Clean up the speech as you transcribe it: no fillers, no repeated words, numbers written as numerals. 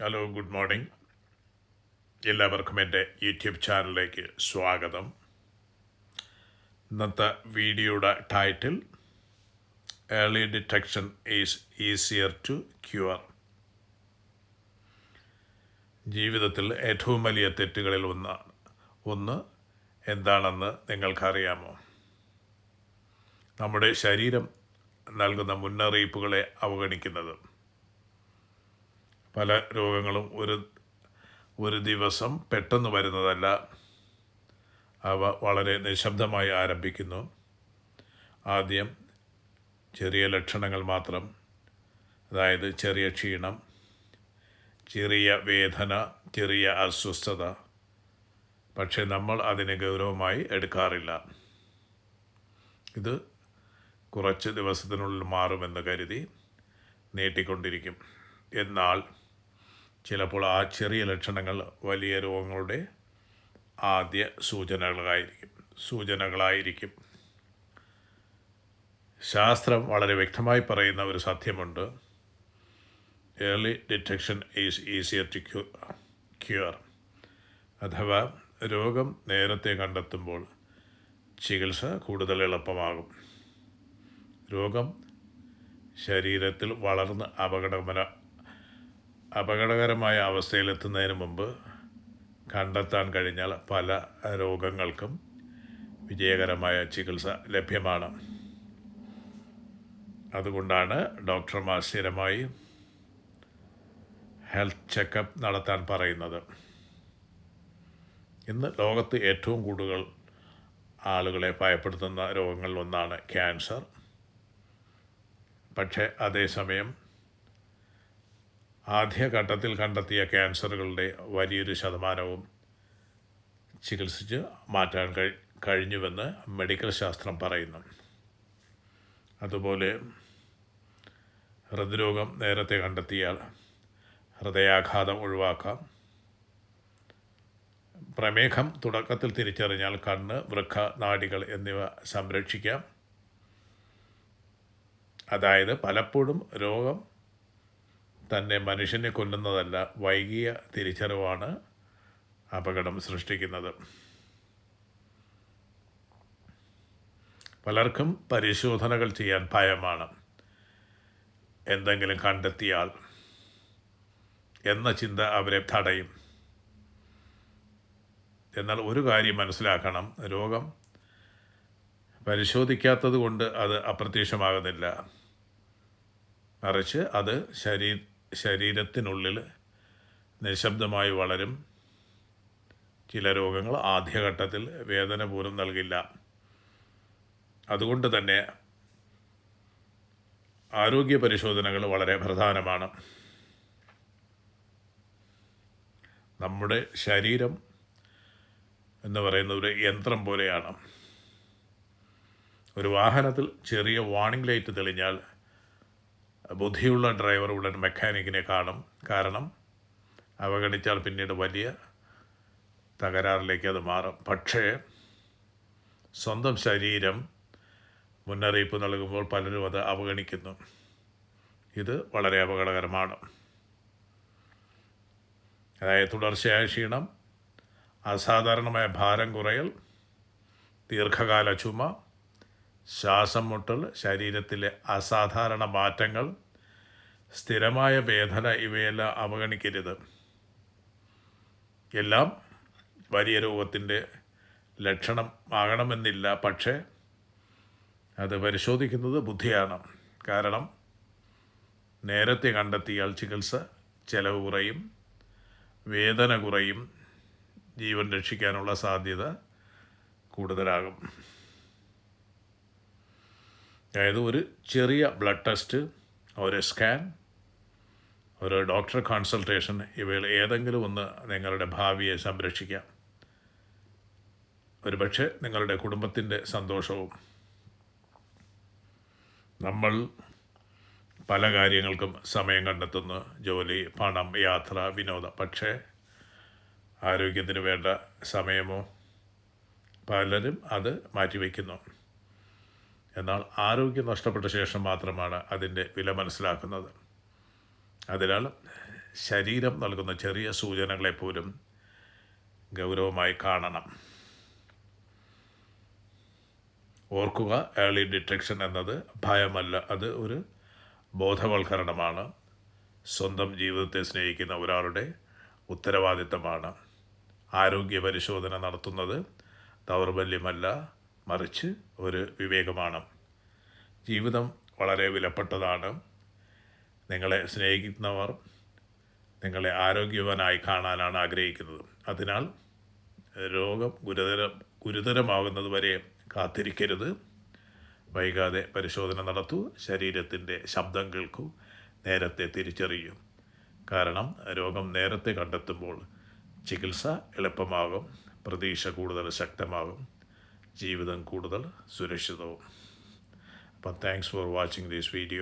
Hello, good morning. എല്ലാവർക്കും എൻ്റെ YouTube ചാനലിലേക്ക് സ്വാഗതം. ഇന്നത്തെ വീഡിയോയുടെ title early detection is easier to cure. ജീവിതത്തിൽ ഏറ്റവും വലിയ തെറ്റുകളിൽ ഒന്ന് എന്താണെന്ന് നിങ്ങൾക്കറിയാമോ? നമ്മുടെ ശരീരം നൽകുന്ന മുന്നറിയിപ്പുകളെ അവഗണിക്കുന്നത്. പല രോഗങ്ങളും ഒരു ദിവസം പെട്ടെന്ന് വരുന്നതല്ല. അവ വളരെ നിശബ്ദമായി ആരംഭിക്കുന്നു. ആദ്യം ചെറിയ ലക്ഷണങ്ങൾ മാത്രം, അതായത് ചെറിയ ക്ഷീണം, ചെറിയ വേദന, ചെറിയ അസ്വസ്ഥത. പക്ഷെ നമ്മൾ അതിനെ ഗൗരവമായി എടുക്കാറില്ല. ഇത് കുറച്ച് ദിവസത്തിനുള്ളിൽ മാറുമെന്ന് കരുതി നീട്ടിക്കൊണ്ടിരിക്കും. എന്നാൽ ചിലപ്പോൾ ആ ചെറിയ ലക്ഷണങ്ങൾ വലിയ രോഗങ്ങളുടെ ആദ്യ സൂചനകളായിരിക്കും. ശാസ്ത്രം വളരെ വ്യക്തമായി പറയുന്ന ഒരു സത്യമുണ്ട്: early detection is easier to cure. അഥവാ രോഗം നേരത്തെ കണ്ടെത്തുമ്പോൾ ചികിത്സ കൂടുതൽ എളുപ്പമാകും. രോഗം ശരീരത്തിൽ വളർന്ന് അപകടകരമായ അവസ്ഥയിലെത്തുന്നതിന് മുമ്പ് കണ്ടെത്താൻ കഴിഞ്ഞാൽ പല രോഗങ്ങൾക്കും വിജയകരമായ ചികിത്സ ലഭ്യമാണ്. അതുകൊണ്ടാണ് ഡോക്ടർമാർ സ്ഥിരമായി ഹെൽത്ത് ചെക്കപ്പ് നടത്താൻ പറയുന്നത്. ഇന്ന് ലോകത്ത് ഏറ്റവും കൂടുതൽ ആളുകളെ ഭയപ്പെടുത്തുന്ന രോഗങ്ങളിൽ ഒന്നാണ് ക്യാൻസർ. പക്ഷേ അതേസമയം ആദ്യഘട്ടത്തിൽ കണ്ടെത്തിയ ക്യാൻസറുകളുടെ വലിയൊരു ശതമാനവും ചികിത്സിച്ച് മാറ്റാൻ കഴിഞ്ഞുവെന്ന് മെഡിക്കൽ ശാസ്ത്രം പറയുന്നു. അതുപോലെ ഹൃദ്രോഗം നേരത്തെ കണ്ടെത്തിയാൽ ഹൃദയാഘാതം ഒഴിവാക്കാം. പ്രമേഹം തുടക്കത്തിൽ തിരിച്ചറിഞ്ഞാൽ കണ്ണ്, വൃക്ക, നാഡികൾ എന്നിവ സംരക്ഷിക്കാം. അതായത് പലപ്പോഴും രോഗം തന്നെ മനുഷ്യനെ കൊല്ലുന്നതല്ല, വൈകിയ തിരിച്ചറിവാണ് അപകടം സൃഷ്ടിക്കുന്നത്. പലർക്കും പരിശോധനകൾ ചെയ്യാൻ ഭയമാണ്. എന്തെങ്കിലും കണ്ടെത്തിയാൽ എന്ന ചിന്ത അവരെ തടയും. എന്നാൽ ഒരു കാര്യം മനസ്സിലാക്കണം: രോഗം പരിശോധിക്കാത്തത് കൊണ്ട് അത് അപ്രത്യക്ഷമാകുന്നില്ല. മറിച്ച് അത് ശരീരത്തിനുള്ളിൽ നിശബ്ദമായി വളരും. ചില രോഗങ്ങൾ ആദ്യഘട്ടത്തിൽ വേദന പോലും നൽകില്ല. അതുകൊണ്ട് തന്നെ ആരോഗ്യ പരിശോധനകൾ വളരെ പ്രധാനമാണ്. നമ്മുടെ ശരീരം എന്ന് പറയുന്ന ഒരു യന്ത്രം പോലെയാണ്. ഒരു വാഹനത്തിൽ ചെറിയ വാർണിംഗ് ലൈറ്റ് തെളിഞ്ഞാൽ ബുദ്ധിയുള്ള ഡ്രൈവർ ഉടൻ മെക്കാനിക്കിനെ കാണും. കാരണം അവഗണിച്ചാൽ പിന്നീട് വലിയ തകരാറിലേക്ക് അത് മാറും. പക്ഷേ സ്വന്തം ശരീരം മുന്നറിയിപ്പ് നൽകുമ്പോൾ പലരും അത് അവഗണിക്കുന്നു. ഇത് വളരെ അപകടകരമാണ്. അതായത് തുടർച്ചയായ ക്ഷീണം, അസാധാരണമായ ഭാരം കുറയൽ, ദീർഘകാല ചുമ, ശ്വാസം മുട്ടൽ, ശരീരത്തിലെ അസാധാരണ മാറ്റങ്ങൾ, സ്ഥിരമായ വേദന, ഇവയെല്ലാം അവഗണിക്കരുത്. എല്ലാം വലിയ രോഗത്തിൻ്റെ ലക്ഷണം ആകണമെന്നില്ല. പക്ഷേ അത് പരിശോധിക്കുന്നത് ബുദ്ധിയാണ്. കാരണം നേരത്തെ കണ്ടെത്തിയാൽ ചികിത്സ ചെലവ് കുറയും, വേദന കുറയും, ജീവൻ രക്ഷിക്കാനുള്ള സാധ്യത കൂടുതലാകും. അതായത് ഒരു ചെറിയ ബ്ലഡ് ടെസ്റ്റ്, ഒരു സ്കാൻ, ഒരു ഡോക്ടർ കൺസൾട്ടേഷൻ, ഇവയിൽ ഏതെങ്കിലും ഒന്ന് നിങ്ങളുടെ ഭാവിയെ സംരക്ഷിക്കാം. ഒരുപക്ഷെ നിങ്ങളുടെ കുടുംബത്തിൻ്റെ സന്തോഷവും. നമ്മൾ പല കാര്യങ്ങൾക്കും സമയം കണ്ടെത്തുന്നു: ജോലി, പണം, യാത്ര, വിനോദം. പക്ഷേ ആരോഗ്യത്തിന് വേണ്ട സമയമോ പലരും അത് മാറ്റിവെക്കുന്നു. എന്നാൽ ആരോഗ്യം നഷ്ടപ്പെട്ട ശേഷം മാത്രമാണ് അതിൻ്റെ വില മനസ്സിലാക്കുന്നത്. അതിനാൽ ശരീരം നൽകുന്ന ചെറിയ സൂചനകളെപ്പോലും ഗൗരവമായി കാണണം. ഓർക്കുക, ഏർലി ഡിറ്റക്ഷൻ എന്നത് ഭയമല്ല, അത് ഒരു ബോധവൽക്കരണമാണ്. സ്വന്തം ജീവിതത്തെ സ്നേഹിക്കുന്ന ഒരാളുടെ ഉത്തരവാദിത്തമാണ്. ആരോഗ്യ പരിശോധന നടത്തുന്നത് ദൗർബല്യമല്ല, മറിച്ച് ഒരു വിവേകമാണ്. ജീവിതം വളരെ വിലപ്പെട്ടതാണ്. നിങ്ങളെ സ്നേഹിക്കുന്നവർ നിങ്ങളെ ആരോഗ്യവാനായി കാണാനാണ് ആഗ്രഹിക്കുന്നത്. അതിനാൽ രോഗം ഗുരുതരമാകുന്നത് വരെ കാത്തിരിക്കരുത്. വൈകാതെ പരിശോധന നടത്തൂ, ശരീരത്തിൻ്റെ ശബ്ദം കേൾക്കൂ, നേരത്തെ തിരിച്ചറിയൂ. കാരണം രോഗം നേരത്തെ കണ്ടെത്തുമ്പോൾ ചികിത്സ എളുപ്പമാകും, പ്രതീക്ഷ കൂടുതൽ ശക്തമാകും, ജീവിതം കൂടുതൽ സുരക്ഷിതവും. അപ്പം thanks for watching this video.